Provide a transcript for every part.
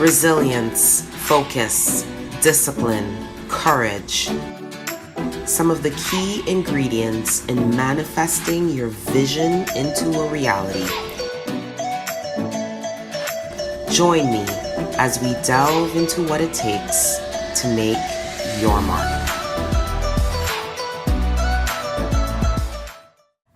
Resilience, focus, discipline, courage. Some of the key ingredients in manifesting your vision into a reality. Join me as we delve into what it takes to make your mark.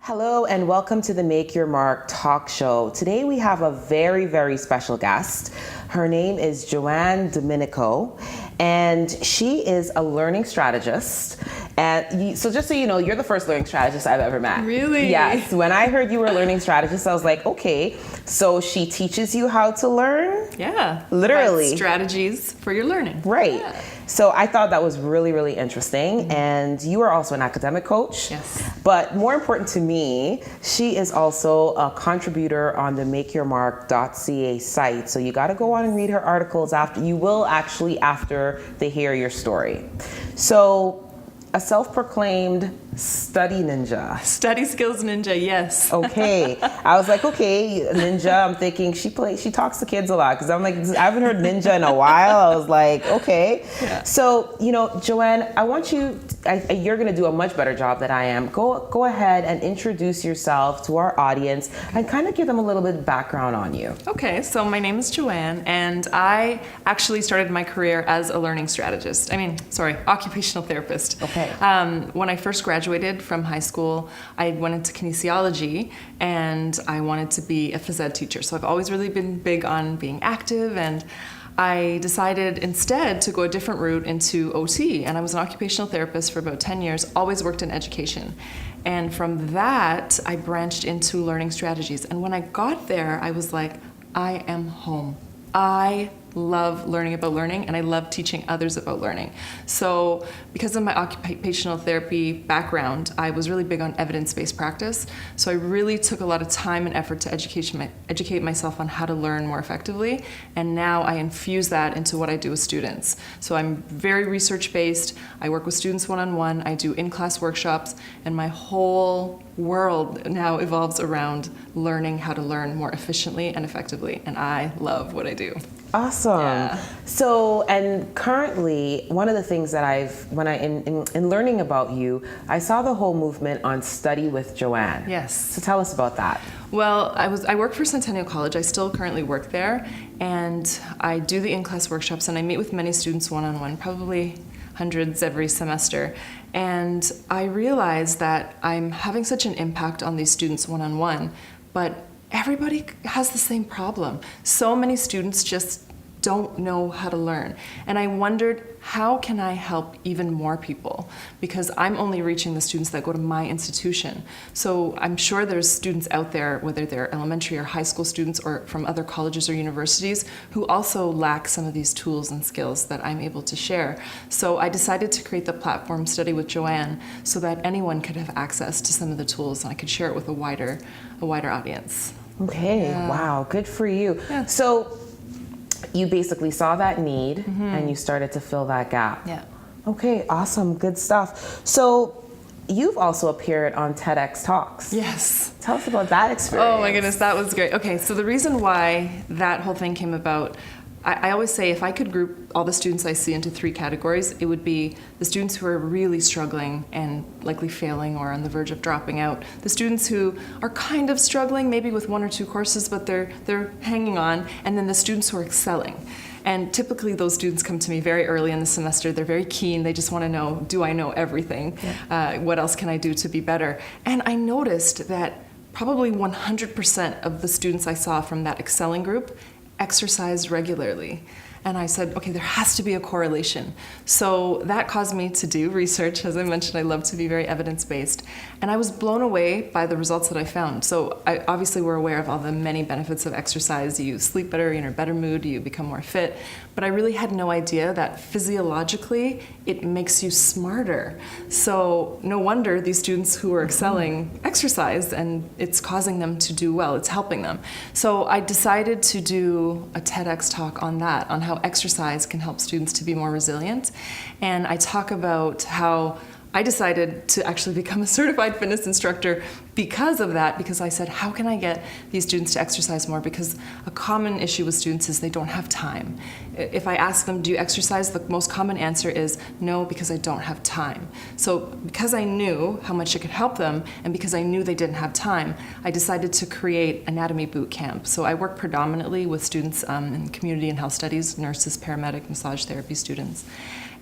Hello and welcome to the Make Your Mark talk show. Today we have a very, very special guest. Her name is Joanne Dominico, and she is a learning strategist. And so just so you know, you're the first learning strategist I've ever met. Really? Yes. When I heard you were a learning strategist, I was like, okay, so she teaches you how to learn? Yeah. Literally. Strategies for your learning. Right. Yeah. So I thought that was really, really interesting. Mm-hmm. And you are also an academic coach. Yes. But more important to me, she is also a contributor on the makeyourmark.ca site. So you got to go on and read her articles after they hear your story. So a self-proclaimed study ninja. Study skills ninja, yes. Okay. I was like, okay, ninja. I'm thinking she talks to kids a lot because I'm like, I haven't heard ninja in a while. I was like, okay. Yeah. So, Joanne, I want you're going to do a much better job than I am. Go ahead and introduce yourself to our audience and kind of give them a little bit of background on you. Okay, so my name is Joanne, and I actually started my career as a learning strategist. Occupational therapist. Okay. When I first graduated from high school, I went into kinesiology, and I wanted to be a phys ed teacher. So I've always really been big on being active, and I decided instead to go a different route into OT, and I was an occupational therapist for about 10 years, always worked in education. And from that, I branched into learning strategies. And when I got there, I was like, I am home. I love learning about learning, and I love teaching others about learning. So because of my occupational therapy background, I was really big on evidence-based practice. So I really took a lot of time and effort to educate myself on how to learn more effectively. And now I infuse that into what I do with students. So I'm very research-based. I work with students one-on-one. I do in-class workshops, and my whole world now evolves around learning how to learn more efficiently and effectively. And I love what I do. Awesome. Yeah. So, and currently, one of the things that in learning about you, I saw the whole movement on Study with Joanne. Yes. So tell us about that. Well, I work for Centennial College. I still currently work there, and I do the in-class workshops, and I meet with many students one-on-one, probably hundreds every semester. And I realize that I'm having such an impact on these students one-on-one, but everybody has the same problem. So many students just don't know how to learn. And I wondered, how can I help even more people? Because I'm only reaching the students that go to my institution. So I'm sure there's students out there, whether they're elementary or high school students or from other colleges or universities, who also lack some of these tools and skills that I'm able to share. So I decided to create the platform Study with Joanne so that anyone could have access to some of the tools, and I could share it with a wider audience. Okay, yeah. Wow, good for you. Yeah. So you basically saw that need, mm-hmm. and you started to fill that gap. Yeah. Okay, awesome, good stuff. So you've also appeared on TEDx Talks. Yes. Tell us about that experience. Oh my goodness, that was great. Okay, so the reason why that whole thing came about, I always say if I could group all the students I see into 3 categories, it would be the students who are really struggling and likely failing or on the verge of dropping out, the students who are kind of struggling, maybe with 1 or 2 courses, but they're hanging on, and then the students who are excelling. And typically those students come to me very early in the semester. They're very keen. They just want to know, do I know everything? Yeah. What else can I do to be better? And I noticed that probably 100% of the students I saw from that excelling group exercise regularly. And I said, okay, there has to be a correlation. So that caused me to do research. As I mentioned, I love to be very evidence-based. And I was blown away by the results that I found. So obviously we're aware of all the many benefits of exercise. You sleep better, you're in a better mood, you become more fit. But I really had no idea that physiologically it makes you smarter. So no wonder these students who are excelling exercise, and it's causing them to do well, it's helping them. So I decided to do a TEDx talk on that, on how exercise can help students to be more resilient. And I talk about how I decided to actually become a certified fitness instructor because of that, because I said, how can I get these students to exercise more? Because a common issue with students is they don't have time. If I ask them, do you exercise? The most common answer is no, because I don't have time. So because I knew how much it could help them, and because I knew they didn't have time, I decided to create anatomy boot camp. So I work predominantly with students in community and health studies, nurses, paramedic, massage therapy students.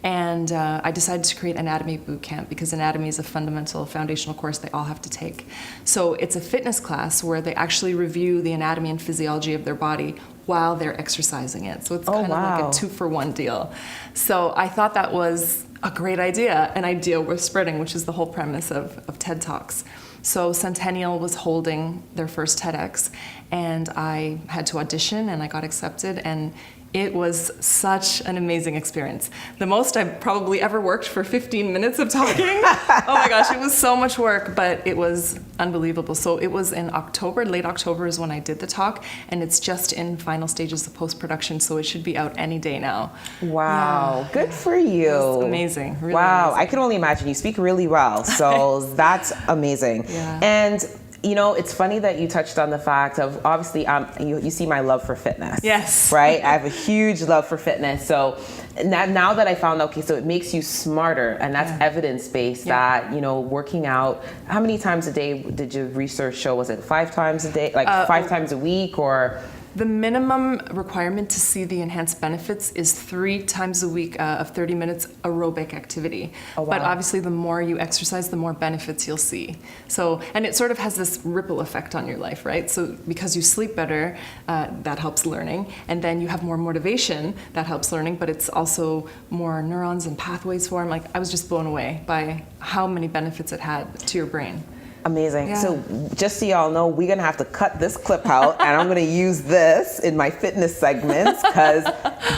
And I decided to create Anatomy Boot Camp because anatomy is a fundamental foundational course they all have to take. So it's a fitness class where they actually review the anatomy and physiology of their body while they're exercising it. So it's kind of like a 2-for-1 deal. So I thought that was a great idea, an idea worth spreading, which is the whole premise of TED Talks. So Centennial was holding their first TEDx, and I had to audition, and I got accepted, and it was such an amazing experience. The most I've probably ever worked for 15 minutes of talking. Oh my gosh, it was so much work, but it was unbelievable. So it was in October, late October is when I did the talk, and it's just in final stages of post-production, so it should be out any day now. Wow, yeah. Good for you. It was amazing, really wow, amazing. I can only imagine. You speak really well, so that's amazing. Yeah. And you know, it's funny that you touched on the fact of, obviously, you see my love for fitness. Yes. Right? I have a huge love for fitness. So now that I found, okay, so it makes you smarter, and that's evidence-based that, you know, working out, how many times a day did your research show? Was it 5 times a day, like 5 times a week, or? The minimum requirement to see the enhanced benefits is 3 times a week of 30 minutes aerobic activity. Oh, wow. But obviously the more you exercise, the more benefits you'll see. So, and it sort of has this ripple effect on your life, right? So because you sleep better, that helps learning. And then you have more motivation, that helps learning, but it's also more neurons and pathways form. Like, I was just blown away by how many benefits it had to your brain. Amazing. Yeah. So just so y'all know, we're going to have to cut this clip out, and I'm going to use this in my fitness segments because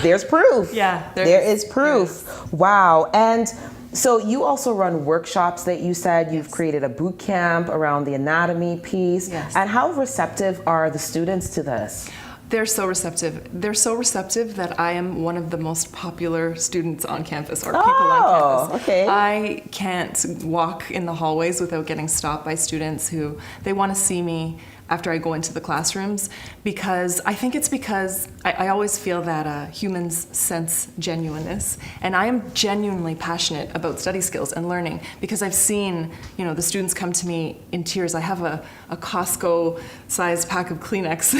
there's proof. Yeah. There is proof. Wow. And so you also run workshops that you said you've created a boot camp around the anatomy piece. Yes. And how receptive are the students to this? They're so receptive. They're so receptive that I am one of the most popular students on campus, or people on campus. Okay. I can't walk in the hallways without getting stopped by students who, they want to see me after I go into the classrooms, because I think it's because I always feel that humans sense genuineness, and I am genuinely passionate about study skills and learning, because I've seen, you know, the students come to me in tears. I have a Costco-sized pack of Kleenex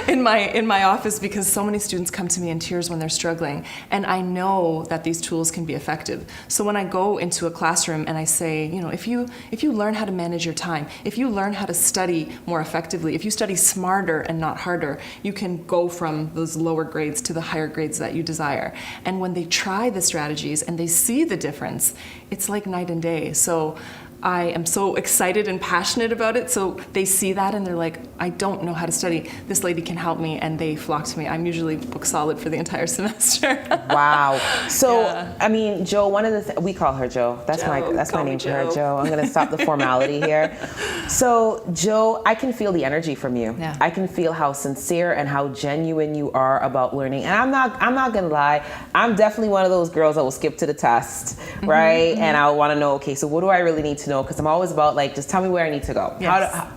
in my office because so many students come to me in tears when they're struggling, and I know that these tools can be effective. So when I go into a classroom and I say, you know, if you learn how to manage your time, if you learn how to study more effectively, if you study smarter and not harder, you can go from those lower grades to the higher grades that you desire. And when they try the strategies and they see the difference, it's like night and day. So I am so excited and passionate about it. So they see that and they're like, I don't know how to study. This lady can help me, and they flock to me. I'm usually book solid for the entire semester. Wow. So, I mean, Joe, one of the we call her Joe. That's my name for her, Joe. I'm going to stop the formality here. So, Joe, I can feel the energy from you. Yeah. I can feel how sincere and how genuine you are about learning. And I'm not going to lie. I'm definitely one of those girls that will skip to the test, right? Mm-hmm. And I want to know, okay, so what do I really need to know? Because I'm always about, like, just tell me where I need to go. Yes.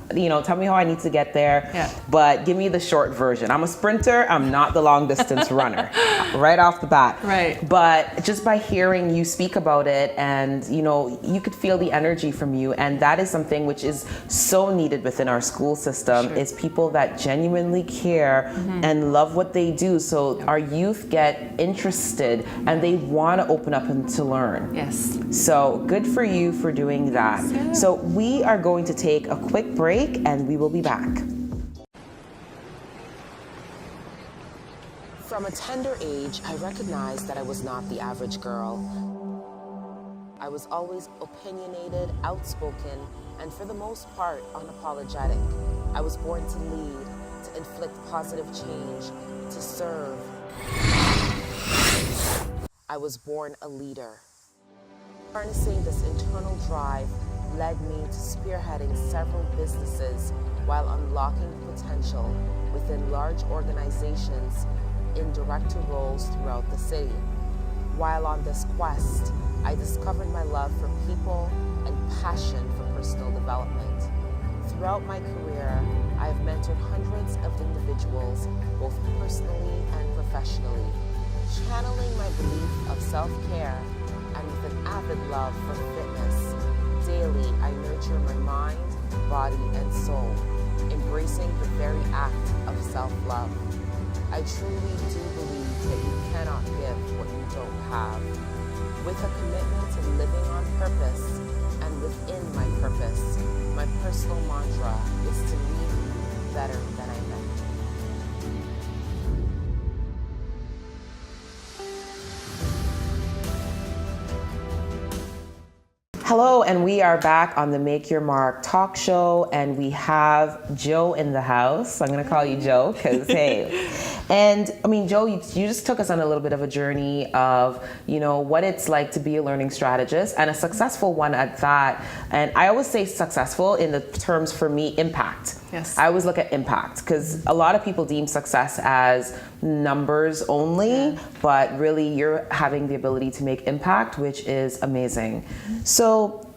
Tell me how I need to get there. Yeah. But give me the short version. I'm a sprinter. I'm not the long distance runner, right off the bat. Right. But just by hearing you speak about it, and you could feel the energy from you, and that is something which is so needed within our school system. Sure. Is people that genuinely care and love what they do. So our youth get interested and they want to open up and to learn. Yes. So good for you for doing that. Yeah. So we are going to take a quick break and we will be back. From a tender age, I recognized that I was not the average girl. I was always opinionated, outspoken, and for the most part, unapologetic. I was born to lead, to inflict positive change, to serve. I was born a leader. Harnessing this internal drive led me to spearheading several businesses while unlocking potential within large organizations in director roles throughout the city. While on this quest, I discovered my love for people and passion for personal development. Throughout my career, I have mentored hundreds of individuals, both personally and professionally, channeling my belief of self-care and with an avid love for fitness. Daily, I nurture my mind, body, and soul, embracing the very act of self-love. I truly do believe that you cannot give what you don't have. With a commitment to living on purpose and within my purpose, my personal mantra is to leave better than I met. Hello, and we are back on the Make Your Mark talk show, and we have Joe in the house. I'm going to call you Joe because, hey. And I mean, Joe, you just took us on a little bit of a journey of, what it's like to be a learning strategist, and a successful one at that. And I always say successful in the terms, for me, impact. Yes. I always look at impact because a lot of people deem success as numbers only, but really you're having the ability to make impact, which is amazing. So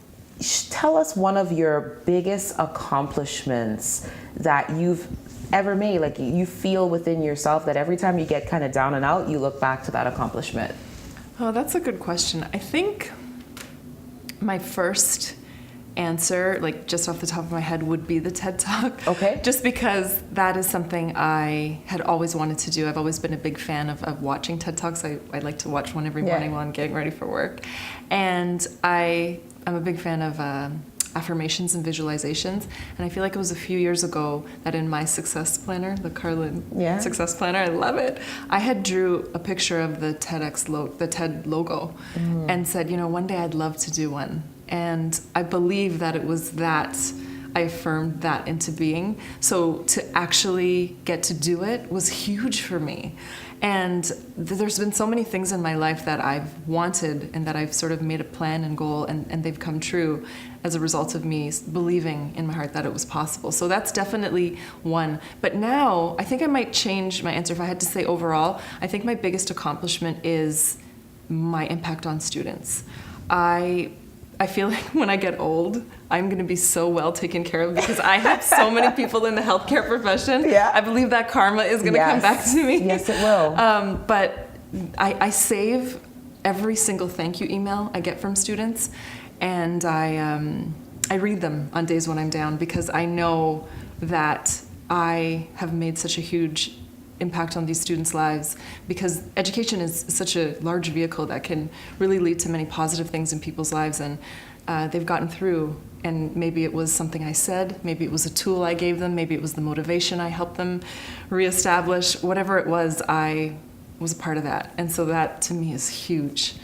tell us one of your biggest accomplishments that you've ever made, like you feel within yourself that every time you get kind of down and out, you look back to that accomplishment. Oh, that's a good question. I think my first answer, like just off the top of my head, would be the TED Talk. Okay. Just because that is something I had always wanted to do. I've always been a big fan of watching TED Talks. I like to watch one every morning while I'm getting ready for work. And I'm a big fan of affirmations and visualizations. And I feel like it was a few years ago that in my success planner, the Carlin success planner, I love it, I had drew a picture of the the TED logo and said, one day I'd love to do one. And I believe that it was that I affirmed that into being. So to actually get to do it was huge for me. And there's been so many things in my life that I've wanted and that I've sort of made a plan and goal, and they've come true as a result of me believing in my heart that it was possible. So that's definitely one. But now I think I might change my answer. If I had to say overall, I think my biggest accomplishment is my impact on students. I feel like when I get old, I'm going to be so well taken care of because I have so many people in the healthcare profession. Yeah. I believe that karma is going to come back to me. Yes, it will. But I save every single thank you email I get from students, and I read them on days when I'm down because I know that I have made such a huge impact on these students' lives, because education is such a large vehicle that can really lead to many positive things in people's lives, and they've gotten through. And maybe it was something I said, maybe it was a tool I gave them, maybe it was the motivation I helped them reestablish. Whatever it was, I was a part of that. And so that to me is huge,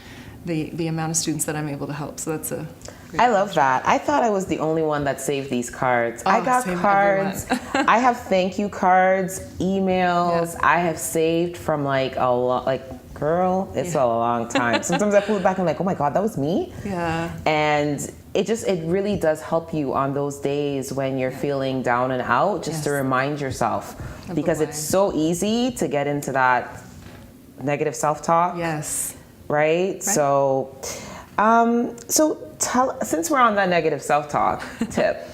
the amount of students that I'm able to help. So that's a great I love that. I thought I was the only one that saved these cards. I got cards. I have thank you cards, emails. I have saved from girl, it's a long time. Sometimes I pull it back and I'm like, oh my God, that was me? Yeah. And it really does help you on those days when you're feeling down and out, just to remind yourself. Because it's so easy to get into that negative self-talk. Yes. Right? So since we're on that negative self-talk tip,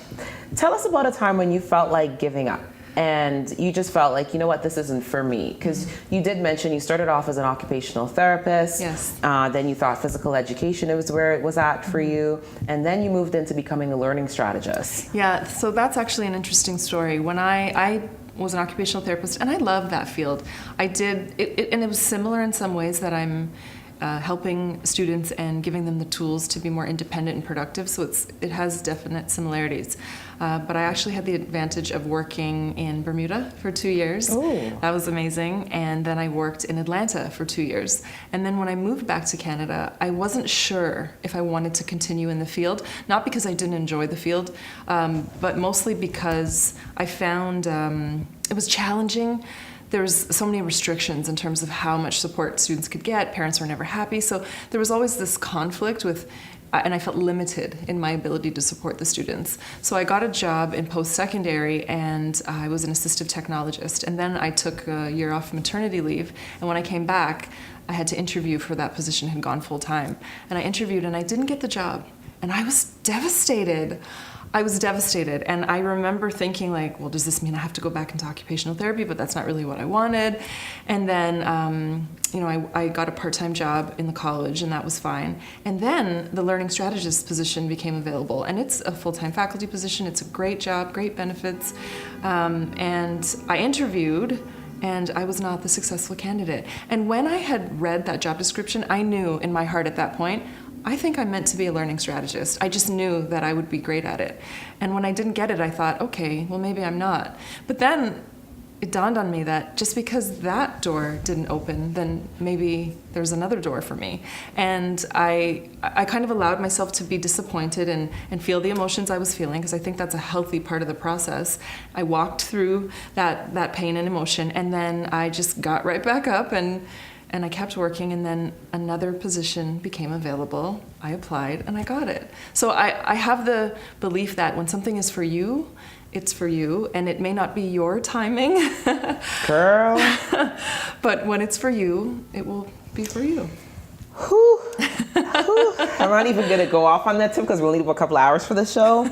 tell us about a time when you felt like giving up and you just felt like, you know what, this isn't for me. Because you did mention you started off as an occupational therapist. Yes. Then you thought physical education was where it was at for you. And then you moved into becoming a learning strategist. Yeah, so that's actually an interesting story. When I was an occupational therapist, and I loved that field. I did, and it was similar in some ways that I'm helping students and giving them the tools to be more independent and productive. So it has definite similarities. But I actually had the advantage of working in Bermuda for 2 years. Ooh. That was amazing. And then I worked in Atlanta for 2 years. And then when I moved back to Canada, I wasn't sure if I wanted to continue in the field, not because I didn't enjoy the field, but mostly because I found it was challenging. There's so many restrictions in terms of how much support students could get. Parents were never happy. So there was always this conflict with, and I felt limited in my ability to support the students. So I got a job in post-secondary, and I was an assistive technologist. And then I took a year off maternity leave. And when I came back, I had to interview for that position, had gone full-time. And I interviewed, and I didn't get the job. And I was devastated. I was devastated. And I remember thinking like, well, does this mean I have to go back into occupational therapy? But that's not really what I wanted. And then, you know, I got a part-time job in the college, and that was fine. And then the learning strategist position became available, and it's a full-time faculty position. It's a great job, great benefits. And I interviewed, and I was not the successful candidate. And when I had read that job description, I knew in my heart at that point, I think I'm meant to be a learning strategist. I just knew that I would be great at it. And when I didn't get it, I thought, okay, well, maybe I'm not. But then it dawned on me that just because that door didn't open, then maybe there's another door for me. And I kind of allowed myself to be disappointed and feel the emotions I was feeling, because I think that's a healthy part of the process. I walked through that pain and emotion, and then I just got right back up and I kept working, and then another position became available. I applied and I got it. So I have the belief that when something is for you, it's for you, and it may not be your timing. Girl. But when it's for you, it will be for you. Whew. Whew. I'm not even going to go off on that tip because we only have a couple hours for the show.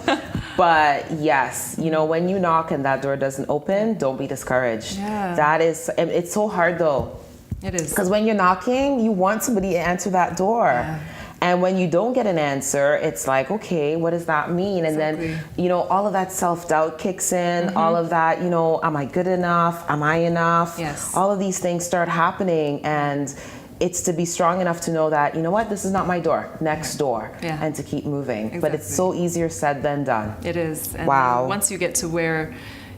But yes, you know, when you knock and that door doesn't open, don't be discouraged. Yeah. That is, it's so hard though. It is. Because when you're knocking, you want somebody to answer that door. Yeah. And when you don't get an answer, it's like, okay, what does that mean? And then, you know, all of that self-doubt kicks in, all of that, you know, am I good enough? Am I enough? Yes. All of these things start happening, and it's to be strong enough to know that, you know what, this is not my door, next door, and to keep moving. Exactly. But it's so easier said than done. It is. And wow. Once you get to where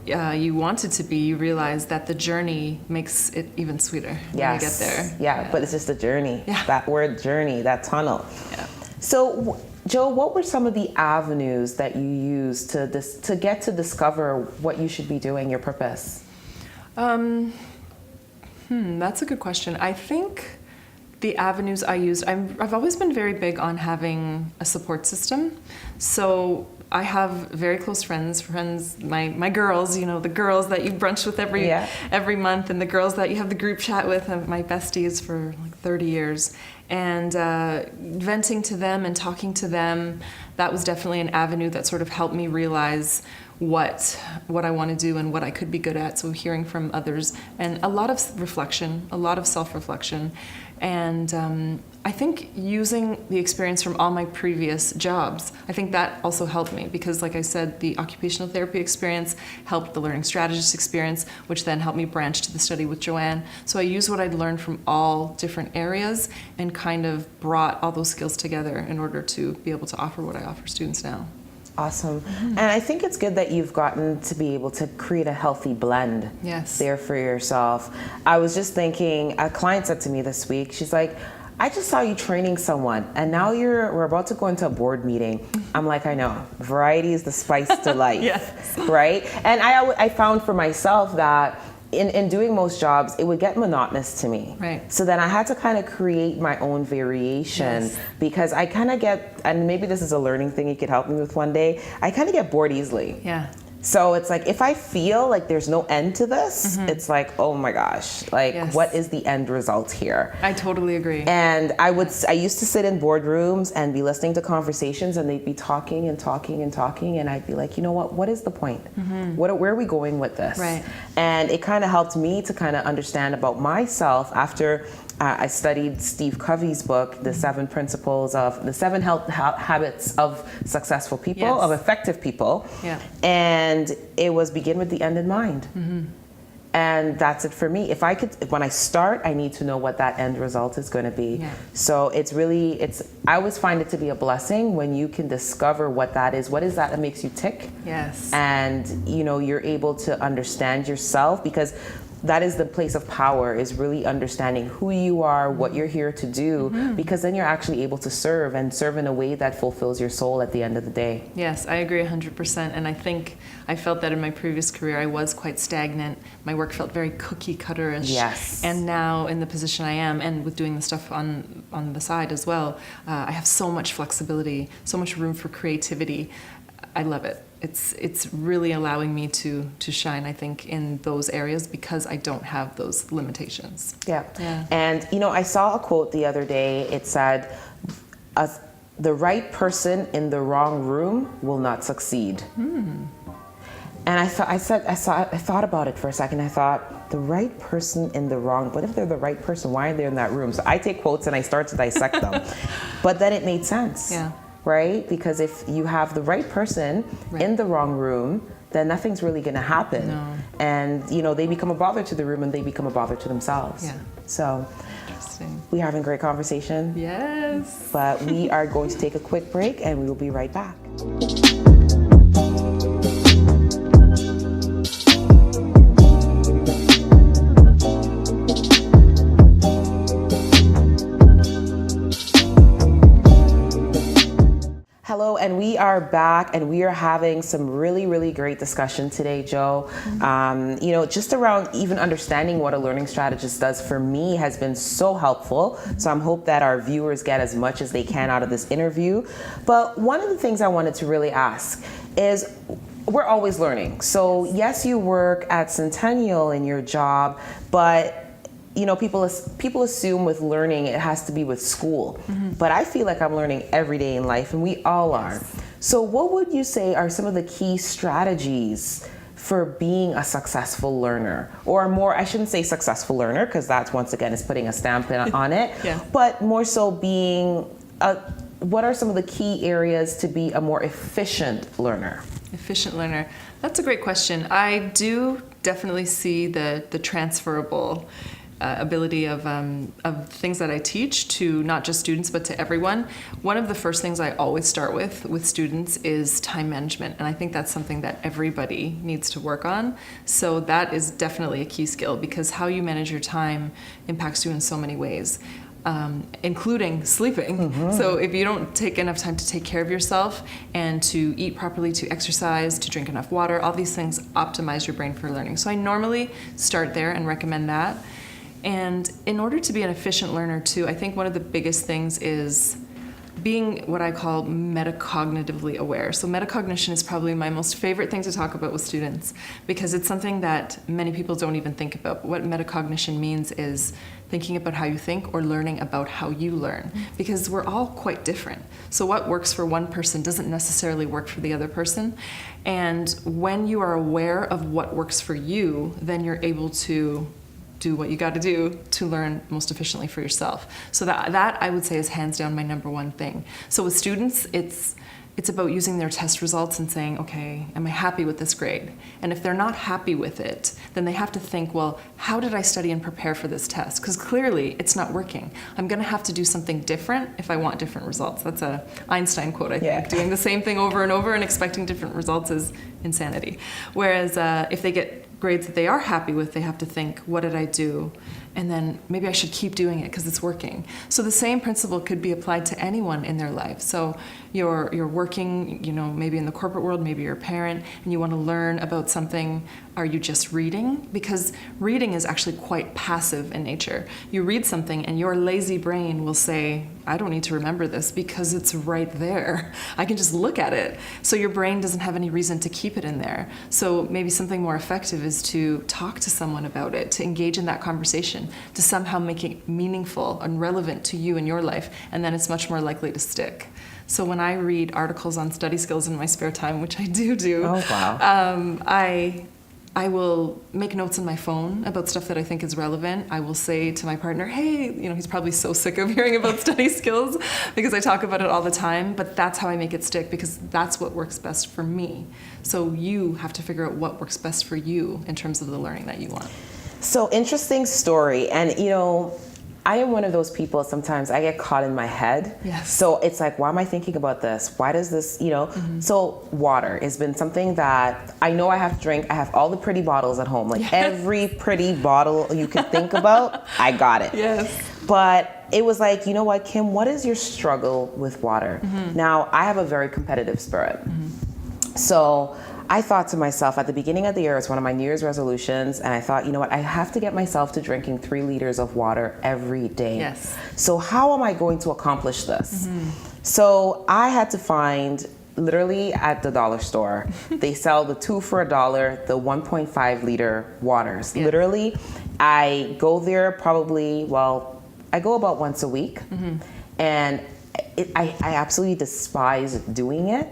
you want it to be, you realize that the journey makes it even sweeter when you get there. Yeah, but it's just a journey. Yeah. That word journey, that tunnel. Yeah. So, Joe, what were some of the avenues that you used to get to discover what you should be doing, your purpose? That's a good question. I think the avenues I used, I've always been very big on having a support system. So I have very close friends, my girls, you know, the girls that you brunch with every month, and the girls that you have the group chat with, and my besties for like 30 years. And venting to them and talking to them, that was definitely an avenue that sort of helped me realize what I want to do and what I could be good at. So hearing from others, and a lot of reflection, a lot of self-reflection. And I think using the experience from all my previous jobs, I think that also helped me, because like I said, the occupational therapy experience helped the learning strategist experience, which then helped me branch to the study with Joanne. So I used what I'd learned from all different areas and kind of brought all those skills together in order to be able to offer what I offer students now. Awesome. And I think it's good that you've gotten to be able to create a healthy blend there for yourself. I was just thinking, a client said to me this week, she's like, I just saw you training someone, and now we're about to go into a board meeting. I'm like, I know, variety is the spice to life, Yes. right? And I found for myself that in doing most jobs, it would get monotonous to me. Right. So then I had to kind of create my own variation, because I kind of get, and maybe this is a learning thing you could help me with one day, I kind of get bored easily. Yeah. So it's like, if I feel like there's no end to this, it's like, oh my gosh, like what is the end result here? I totally agree. And I used to sit in boardrooms and be listening to conversations, and they'd be talking and talking and talking, and I'd be like, you know what is the point? Where are we going with this? Right. And it kind of helped me to kind of understand about myself after I studied Steve Covey's book, The Seven Health Habits of Successful People, of Effective People. Yeah. And it was begin with the end in mind. And that's it for me. When I start, I need to know what that end result is going to be. Yeah. So I always find it to be a blessing when you can discover what that is. What is that makes you tick? Yes. And, you know, you're able to understand yourself, because that is the place of power, is really understanding who you are, what you're here to do, because then you're actually able to serve in a way that fulfills your soul at the end of the day. Yes, I agree 100%. And I think I felt that in my previous career, I was quite stagnant. My work felt very cookie cutter-ish. Yes. And now in the position I am, and with doing the stuff on the side as well, I have so much flexibility, so much room for creativity. I love it. It's really allowing me to shine, I think, in those areas, because I don't have those limitations. Yeah. And, you know, I saw a quote the other day. It said, the right person in the wrong room will not succeed. And I thought about it for a second. I thought, the right person in the wrong, what if they're the right person? Why are they in that room? So I take quotes and I start to dissect them. But then it made sense, right? Because if you have the right person in the wrong room, then nothing's really gonna happen. No. And they become a bother to the room and they become a bother to themselves. Yeah. So Interesting. we're having great conversation. Yes. But we are going to take a quick break and we will be right back. Hello, and we are back, and we are having some really, really great discussion today, Joe. Just around even understanding what a learning strategist does for me has been so helpful. So I hope that our viewers get as much as they can out of this interview. But one of the things I wanted to really ask is, we're always learning. So yes, you work at Centennial in your job, but people assume with learning it has to be with school, but I feel like I'm learning every day in life, and we all are. So what would you say are some of the key strategies for being a successful learner? Or more, I shouldn't say successful learner, because that's, once again, is putting a stamp on it, but more so being, what are some of the key areas to be a more efficient learner? Efficient learner. That's a great question. I do definitely see the transferable ability of things that I teach to not just students but to everyone. One of the first things I always start with students is time management, and I think that's something that everybody needs to work on. So that is definitely a key skill, because how you manage your time impacts you in so many ways. Including sleeping. So if you don't take enough time to take care of yourself and to eat properly, to exercise, to drink enough water, all these things optimize your brain for learning. So I normally start there and recommend that. And in order to be an efficient learner too, I think one of the biggest things is being what I call metacognitively aware. So metacognition is probably my most favorite thing to talk about with students, because it's something that many people don't even think about. What metacognition means is thinking about how you think, or learning about how you learn, because we're all quite different. So what works for one person doesn't necessarily work for the other person. And when you are aware of what works for you, then you're able to do what you got to do to learn most efficiently for yourself. So that I would say is hands down my number one thing. So with students, it's about using their test results and saying, okay, am I happy with this grade? And if they're not happy with it, then they have to think, well, how did I study and prepare for this test? Because clearly it's not working. I'm going to have to do something different if I want different results. That's a Einstein quote, I think. Doing the same thing over and over and expecting different results is insanity. Whereas if they get grades that they are happy with, they have to think, what did I do? And then maybe I should keep doing it because it's working. So the same principle could be applied to anyone in their life. So you're working, maybe in the corporate world, maybe you're a parent, and you want to learn about something. Are you just reading? Because reading is actually quite passive in nature. You read something and your lazy brain will say, I don't need to remember this because it's right there. I can just look at it. So your brain doesn't have any reason to keep it in there. So maybe something more effective is to talk to someone about it, to engage in that conversation, to somehow make it meaningful and relevant to you in your life, and then it's much more likely to stick. So when I read articles on study skills in my spare time, which I do, oh, wow. I will make notes on my phone about stuff that I think is relevant. I will say to my partner, hey, he's probably so sick of hearing about study skills because I talk about it all the time, but that's how I make it stick, because that's what works best for me. So you have to figure out what works best for you in terms of the learning that you want. So interesting story. And, I am one of those people, sometimes I get caught in my head. Yes. So it's like, why am I thinking about this? Why does this, So water has been something that I know I have to drink. I have all the pretty bottles at home. Like every pretty bottle you could think about, I got it. Yes. But it was like, you know what, Kim, what is your struggle with water? Now, I have a very competitive spirit. So I thought to myself at the beginning of the year, it's one of my New Year's resolutions, and I thought, you know what, I have to get myself to drinking 3 liters of water every day. Yes. So how am I going to accomplish this? So I had to find, literally at the dollar store, they sell the 2 for $1, the 1.5 liter waters. Yeah. Literally, I go there I go about once a week, and I absolutely despise doing it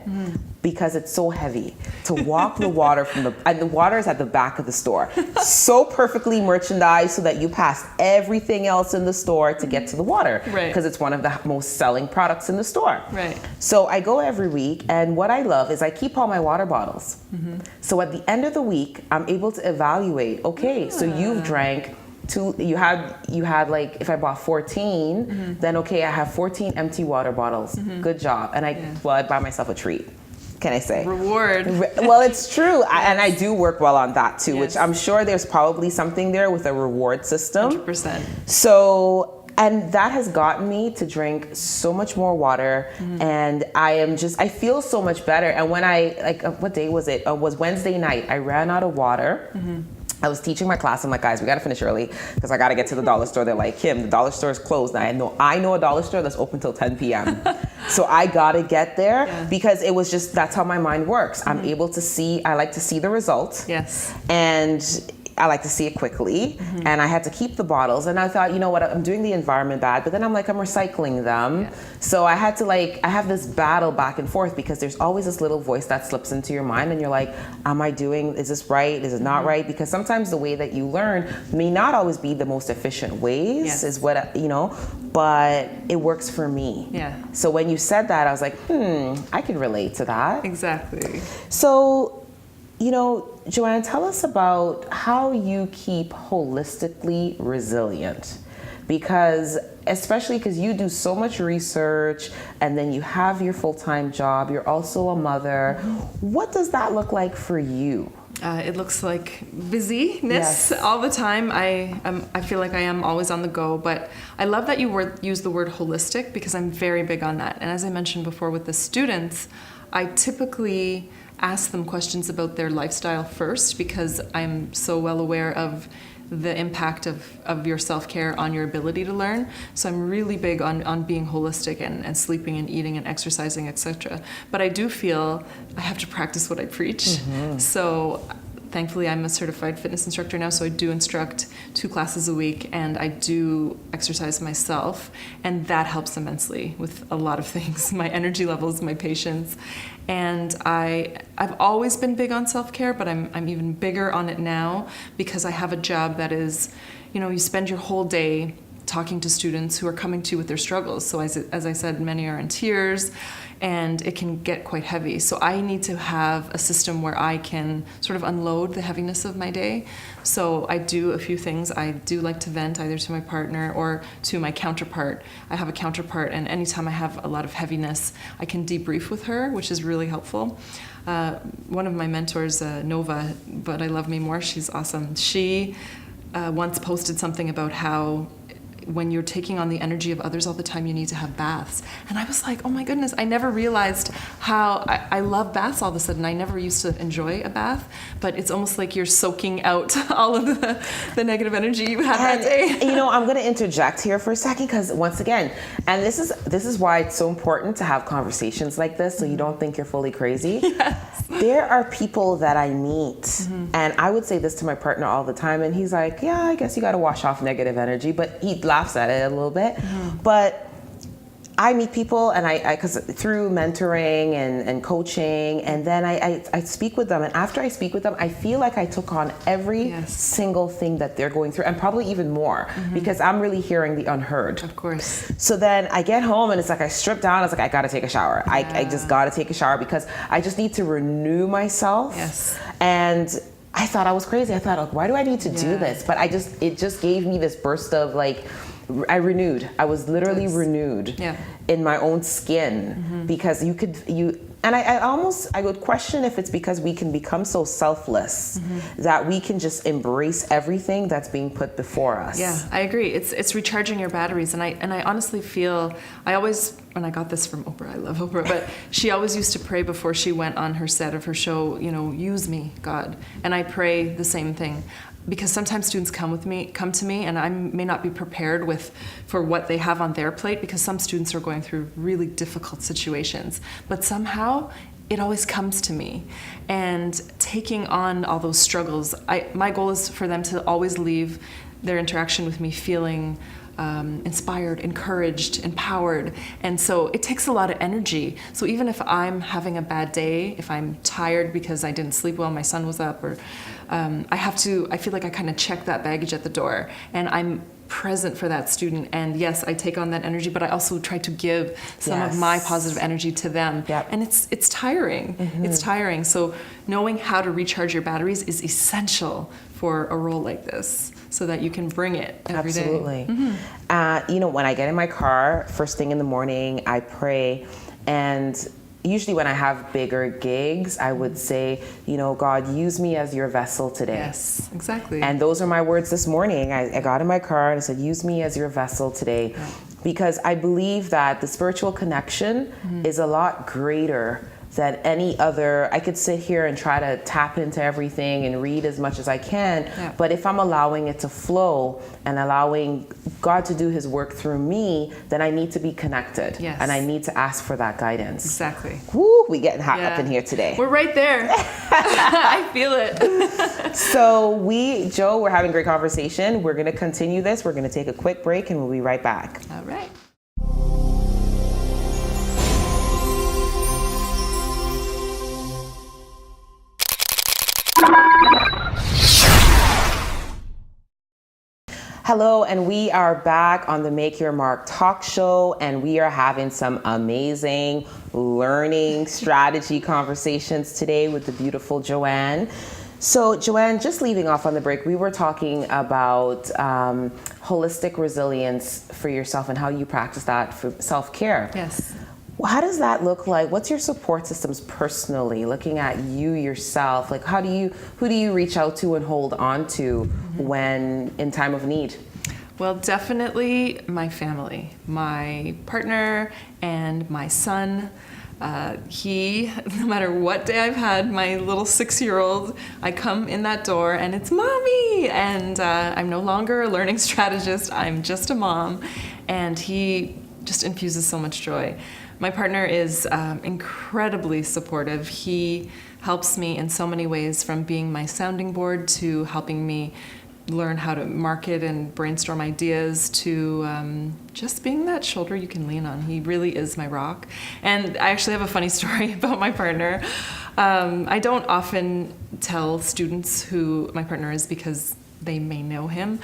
because it's so heavy to walk the water and the water is at the back of the store, so perfectly merchandised so that you pass everything else in the store to get to the water, because it's one of the most selling products in the store. Right. So I go every week, and what I love is I keep all my water bottles. So at the end of the week, I'm able to evaluate, okay, so you've drank you had like, if I bought 14, then okay, I have 14 empty water bottles. Good job. And I buy myself a treat. Can I say? Reward. Well, it's true. And I do work well on that too, Yes. which I'm sure there's probably something there with a reward system. 100%. So, and that has gotten me to drink so much more water, and I feel so much better. And when what day was it? It was Wednesday night. I ran out of water. I was teaching my class. I'm like, guys, we got to finish early because I got to get to the dollar store. They're like, Kim, the dollar store is closed. And I know a dollar store that's open till 10 p.m. So I got to get there because it was just, that's how my mind works. I'm able to I like to see the result. Yes. And I like to see it quickly, and I had to keep the bottles, and I thought, you know what, I'm doing the environment bad, but then I'm recycling them. So I had to I have this battle back and forth because there's always this little voice that slips into your mind, and you're like, is this right? Is it not right? Because sometimes the way that you learn may not always be the most efficient ways, is what, but it works for me. Yeah. So when you said that, I was like, I can relate to that. Exactly. So, Joanne, tell us about how you keep holistically resilient, especially because you do so much research and then you have your full-time job, you're also a mother. What does that look like for you? It looks like busyness all the time. I feel like I am always on the go, but I love that you use the word holistic because I'm very big on that. And as I mentioned before with the students, I typically ask them questions about their lifestyle first because I'm so well aware of the impact of your self-care on your ability to learn. So I'm really big on being holistic and sleeping and eating and exercising, etc. But I do feel I have to practice what I preach. So thankfully I'm a certified fitness instructor now, so I do instruct 2 classes a week and I do exercise myself, and that helps immensely with a lot of things, my energy levels, my patience. And I've always been big on self-care, but I'm even bigger on it now because I have a job that is, you spend your whole day talking to students who are coming to you with their struggles. So as I said, many are in tears and it can get quite heavy. So I need to have a system where I can sort of unload the heaviness of my day. So I do a few things. I do like to vent either to my partner or to my counterpart. I have a counterpart, and anytime I have a lot of heaviness, I can debrief with her, which is really helpful. One of my mentors, Nova, but I love me more, she's awesome. She once posted something about how when you're taking on the energy of others all the time, you need to have baths. And I was like, oh my goodness, I never realized how I love baths all of a sudden. I never used to enjoy a bath, but it's almost like you're soaking out all of the negative energy you had that day. I'm going to interject here for a second because once again, and this is why it's so important to have conversations like this so you don't think you're fully crazy. Yes. There are people that I meet, and I would say this to my partner all the time, and he's like, yeah, I guess you got to wash off negative energy, but he laughs at it a little bit. But I meet people, and because through mentoring and coaching, and then I speak with them, and after I speak with them, I feel like I took on every single thing that they're going through, and probably even more, because I'm really hearing the unheard. Of course. So then I get home, and it's like I strip down. It's like I got to take a shower. I just got to take a shower because I just need to renew myself. Yes. And I thought I was crazy. I thought, why do I need to do this? But it just gave me this burst of I renewed. I was literally renewed in my own skin because and I would question if it's because we can become so selfless that we can just embrace everything that's being put before us. Yeah, I agree. It's recharging your batteries, and I honestly feel and I got this from Oprah. I love Oprah, but she always used to pray before she went on her set of her show. Use me, God, and I pray the same thing. Because sometimes students come to me, and I may not be prepared for what they have on their plate, because some students are going through really difficult situations. But somehow, it always comes to me. And taking on all those struggles, my goal is for them to always leave their interaction with me feeling inspired, encouraged, empowered. And so it takes a lot of energy. So even if I'm having a bad day, if I'm tired because I didn't sleep well, my son was up, or I feel like I kind of check that baggage at the door, and I'm present for that student. And yes, I take on that energy, but I also try to give some of my positive energy to them. Yep. And it's tiring. It's tiring. So knowing how to recharge your batteries is essential for a role like this, so that you can bring it every day. Absolutely. When I get in my car, first thing in the morning, I pray. And usually when I have bigger gigs, I would say, God, use me as your vessel today. Yes, exactly. And those are my words this morning. I got in my car and I said, use me as your vessel today. Yeah. Because I believe that the spiritual connection is a lot greater than any other. I could sit here and try to tap into everything and read as much as I can, but if I'm allowing it to flow and allowing God to do his work through me, then I need to be connected. Yes. And I need to ask for that guidance. Exactly. Woo, we getting hot up in here today. We're right there. I feel it. So Joe, we're having a great conversation. We're gonna continue this. We're gonna take a quick break and we'll be right back. All right. Hello, and we are back on the Make Your Mark talk show, and we are having some amazing learning strategy conversations today with the beautiful Joanne. So Joanne, just leaving off on the break, we were talking about holistic resilience for yourself and how you practice that for self-care. Yes. How does that look like? What's your support systems personally, looking at you yourself? Like who do you reach out to and hold on to when in time of need? Well, definitely my family, my partner and my son. No matter what day I've had, my little 6-year-old, I come in that door and it's mommy, and I'm no longer a learning strategist, I'm just a mom, and he just infuses so much joy. My partner is incredibly supportive. He helps me in so many ways, from being my sounding board to helping me learn how to market and brainstorm ideas to just being that shoulder you can lean on. He really is my rock. And I actually have a funny story about my partner. I don't often tell students who my partner is because they may know him.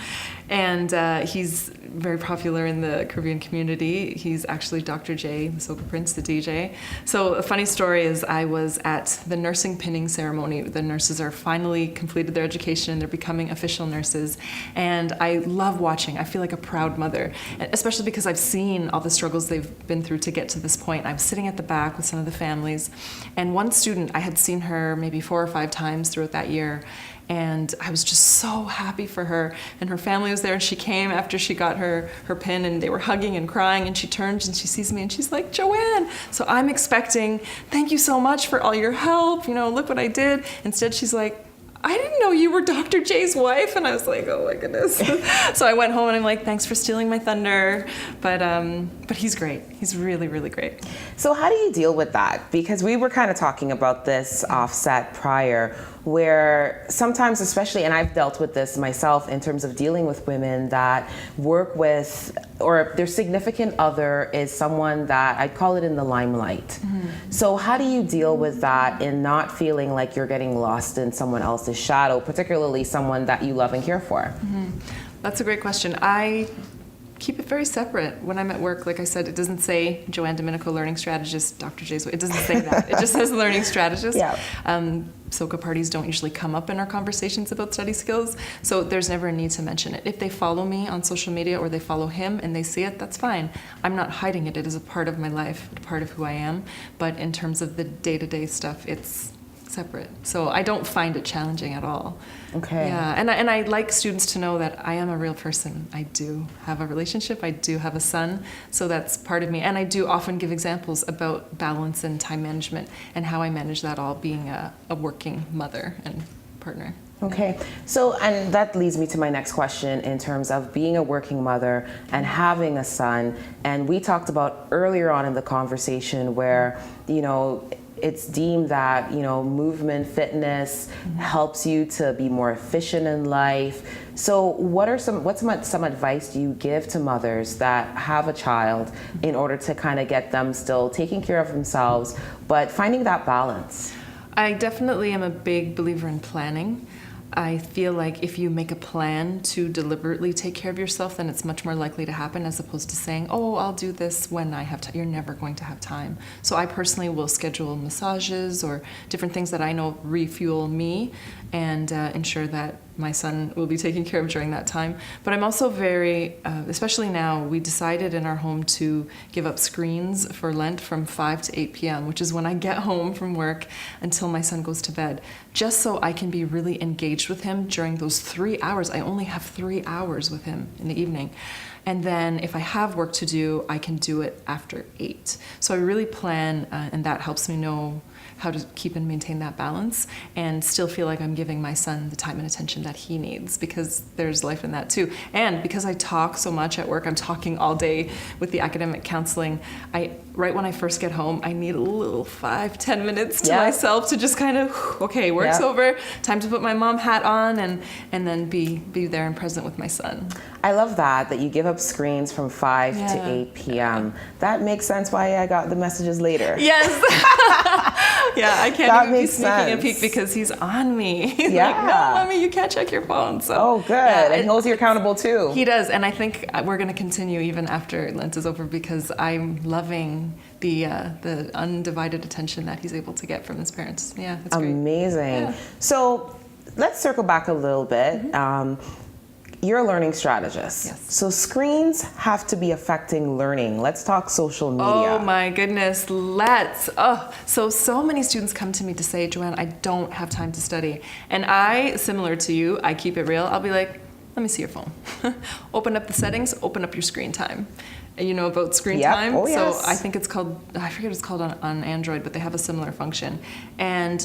And he's very popular in the Caribbean community. He's actually Dr. J, the Soca Prince, the DJ. So a funny story is I was at the nursing pinning ceremony. The nurses are finally completed their education and they're becoming official nurses. And I love watching. I feel like a proud mother, especially because I've seen all the struggles they've been through to get to this point. I was sitting at the back with some of the families. And one student, I had seen her maybe 4 or 5 times throughout that year. And I was just so happy for her. And her family was there, and she came after she got her pin, and they were hugging and crying, and she turns and she sees me and she's like, Joanne. So I'm expecting, thank you so much for all your help, look what I did. Instead, she's like, I didn't know you were Dr. J's wife. And I was like, oh my goodness. So I went home and I'm like, thanks for stealing my thunder. But he's great. He's really, really great. So how do you deal with that? Because we were kind of talking about this offset prior, where sometimes, especially, and I've dealt with this myself in terms of dealing with women that work with, or their significant other is someone that I'd call it in the limelight. Mm-hmm. So how do you deal with that in not feeling like you're getting lost in someone else's shadow, particularly someone that you love and care for? Mm-hmm. That's a great question. I keep it very separate. When I'm at work, like I said, it doesn't say Joanne Dominico Learning Strategist, Dr. J's. It doesn't say that. It just says Learning Strategist. Yeah. Soca parties don't usually come up in our conversations about study skills, so there's never a need to mention it. If they follow me on social media or they follow him and they see it, that's fine. I'm not hiding it. It is a part of my life, a part of who I am. But in terms of the day-to-day stuff, it's separate. So I don't find it challenging at all. Okay. Yeah, and I like students to know that I am a real person. I do have a relationship. I do have a son. So that's part of me. And I do often give examples about balance and time management and how I manage that all, being a working mother and partner. Okay, so, and that leads me to my next question in terms of being a working mother and having a son. And we talked about earlier on in the conversation where, it's deemed that, movement, fitness helps you to be more efficient in life. So what's some advice do you give to mothers that have a child in order to kind of get them still taking care of themselves, but finding that balance? I definitely am a big believer in planning. I feel like if you make a plan to deliberately take care of yourself, then it's much more likely to happen, as opposed to saying, oh, I'll do this when I have time. You're never going to have time. So I personally will schedule massages or different things that I know refuel me and ensure that my son will be taken care of during that time. But I'm also very, especially now, we decided in our home to give up screens for Lent from 5 to 8 p.m., which is when I get home from work until my son goes to bed, just so I can be really engaged with him during those 3 hours. I only have 3 hours with him in the evening. And then if I have work to do, I can do it after 8. So I really plan, and that helps me know how to keep and maintain that balance and still feel like I'm giving my son the time and attention that he needs, because there's life in that too. And because I talk so much at work, I'm talking all day with the academic counseling, right when I first get home, I need a little 5-10 minutes to myself to just kind of, okay, work's over, time to put my mom hat on and then be there and present with my son. I love that you give up screens from 5 to 8 p.m. That makes sense why I got the messages later. Yes. Yeah, I can't even be sneaking a peek because he's on me. He's like, no, Mommy, you can't check your phone. So, oh, good. And he holds you accountable too. He does. And I think we're going to continue even after Lent is over, because I'm loving the undivided attention that he's able to get from his parents. Yeah, that's great. Amazing. Yeah. So let's circle back a little bit. You're a learning strategist. Yes. So screens have to be affecting learning. Let's talk social media. Oh my goodness, so many students come to me to say, Joanne, I don't have time to study. And I, similar to you, I keep it real. I'll be like, let me see your phone. Open up the settings, open up your screen time. You know about screen time? Oh, yes. So I think it's called, I forget what it's called on Android, but they have a similar function. And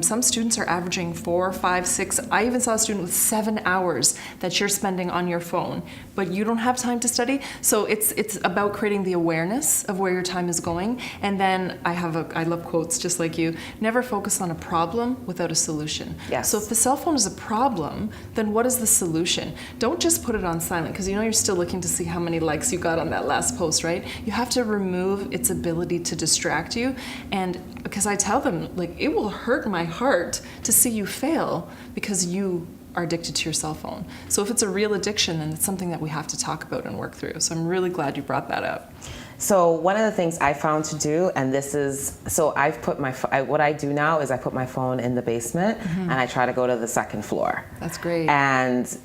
some students are averaging 4, 5, 6. I even saw a student with 7 hours that you're spending on your phone, but you don't have time to study. So it's about creating the awareness of where your time is going. And then I love quotes just like you. Never focus on a problem without a solution. Yes. So if the cell phone is a problem, then what is the solution? Don't just put it on silent, because you're still looking to see how many likes you got on that last post, right? You have to remove its ability to distract you. And because I tell them, like, it will hurt my heart to see you fail because you are addicted to your cell phone. So if it's a real addiction, then it's something that we have to talk about and work through. So I'm really glad you brought that up. So one of the things I found to do, and this is, so I've put what I do now is I put my phone in the basement and I try to go to the second floor. That's great. And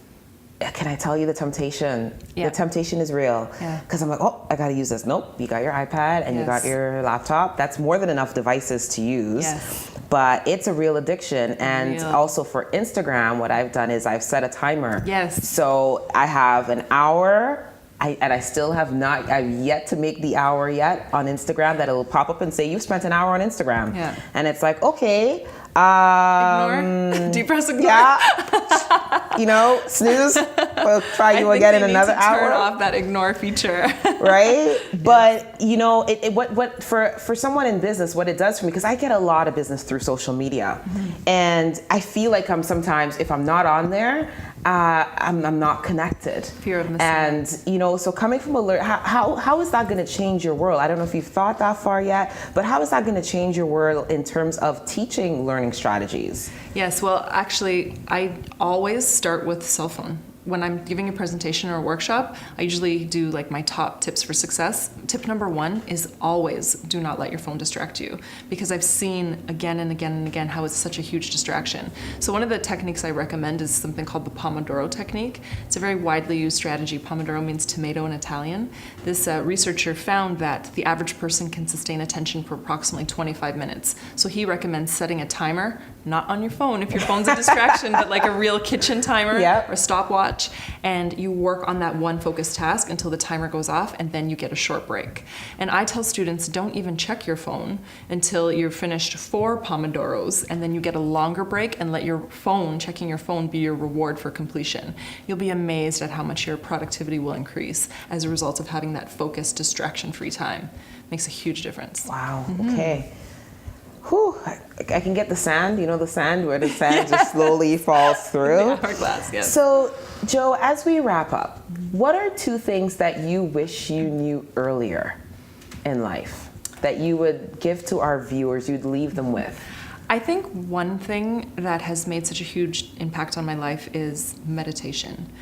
can I tell you the temptation? Yeah. The temptation is real. Because I'm like, oh, I got to use this. Nope, you got your iPad and you got your laptop. That's more than enough devices to use. Yes. But it's a real addiction. And also for Instagram, what I've done is I've set a timer. Yes. So I have an hour. I've yet to make the hour yet on Instagram that it will pop up and say, you've spent an hour on Instagram. Yeah. And it's like, okay. Ignore? Do you press ignore? Yeah. Snooze. We'll try you again in another hour. Turn off that ignore feature. Right? But, what for someone in business, what it does for me, because I get a lot of business through social media. And I feel like sometimes, if I'm not on there, I'm not connected. Fear of missing And, so coming from how is that going to change your world? I don't know if you've thought that far yet, but how is that going to change your world in terms of teaching learning strategies? Yes, well, actually, I always start with cell phone. When I'm giving a presentation or a workshop, I usually do like my top tips for success. Tip number 1 is always do not let your phone distract you, because I've seen again and again and again how it's such a huge distraction. So one of the techniques I recommend is something called the Pomodoro technique. It's a very widely used strategy. Pomodoro means tomato in Italian. This researcher found that the average person can sustain attention for approximately 25 minutes. So he recommends setting a timer, not on your phone if your phone's a distraction, but like a real kitchen timer or a stopwatch. And you work on that one focused task until the timer goes off, and then you get a short break. And I tell students, don't even check your phone until you're finished 4 Pomodoros, and then you get a longer break and let checking your phone be your reward for completion. You'll be amazed at how much your productivity will increase as a result of having that focused, distraction-free time. Makes a huge difference. Wow, okay. whew, I can get the sand, the sand where the sand just slowly falls through. The hourglass, yes. So, Joe, as we wrap up, what are 2 things that you wish you knew earlier in life that you would give to our viewers, you'd leave them with? I think one thing that has made such a huge impact on my life is meditation.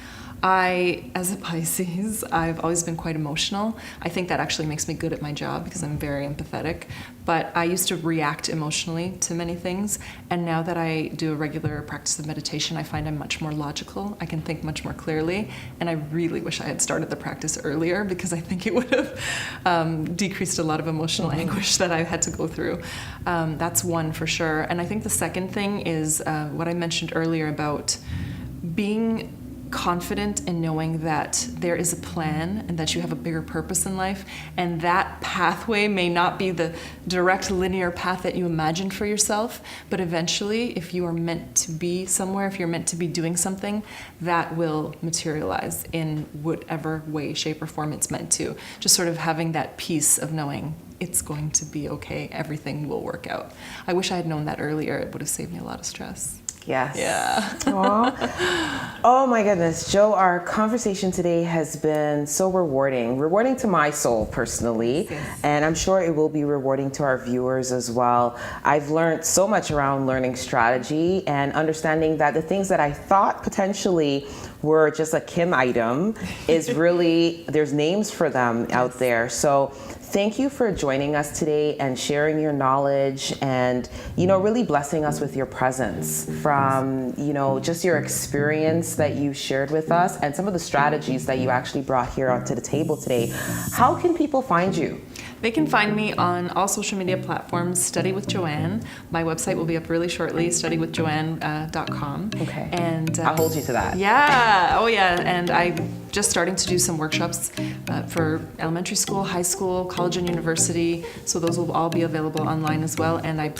As a Pisces, I've always been quite emotional. I think that actually makes me good at my job because I'm very empathetic. But I used to react emotionally to many things. And now that I do a regular practice of meditation, I find I'm much more logical. I can think much more clearly. And I really wish I had started the practice earlier because I think it would have decreased a lot of emotional anguish that I had to go through. That's one for sure. And I think the second thing is what I mentioned earlier about being confident in knowing that there is a plan and that you have a bigger purpose in life, and that pathway may not be the direct linear path that you imagined for yourself, but eventually if you are meant to be somewhere, if you're meant to be doing something, that will materialize in whatever way, shape, or form it's meant to. Just sort of having that peace of knowing it's going to be okay, everything will work out. I wish I had known that earlier. It would have saved me a lot of stress. Yes. Yeah. Oh my goodness, Joe, our conversation today has been so rewarding to my soul personally, Yes. and I'm sure it will be rewarding to our viewers as well. I've learned so much around learning strategy and understanding that the things that I thought potentially were just a Kim item is really, there's names for them out there. So thank you for joining us today and sharing your knowledge and, really blessing us with your presence from, just your experience that you shared with us and some of the strategies that you actually brought here onto the table today. How can people find you? They can find me on all social media platforms, Study with Joanne. My website will be up really shortly, studywithjoanne.com. Okay. And I'll hold you to that. Yeah. Oh, yeah. And I'm just starting to do some workshops for elementary school, high school, college, and university. So those will all be available online as well. And I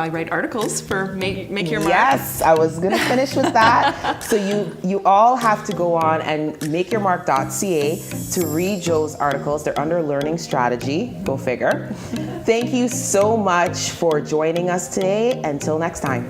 write articles for Make Your Mark. Yes, I was going to finish with that. So you all have to go on and makeyourmark.ca to read Joe's articles. They're under Learning Strategy. Go figure. Thank you so much for joining us today. Until next time.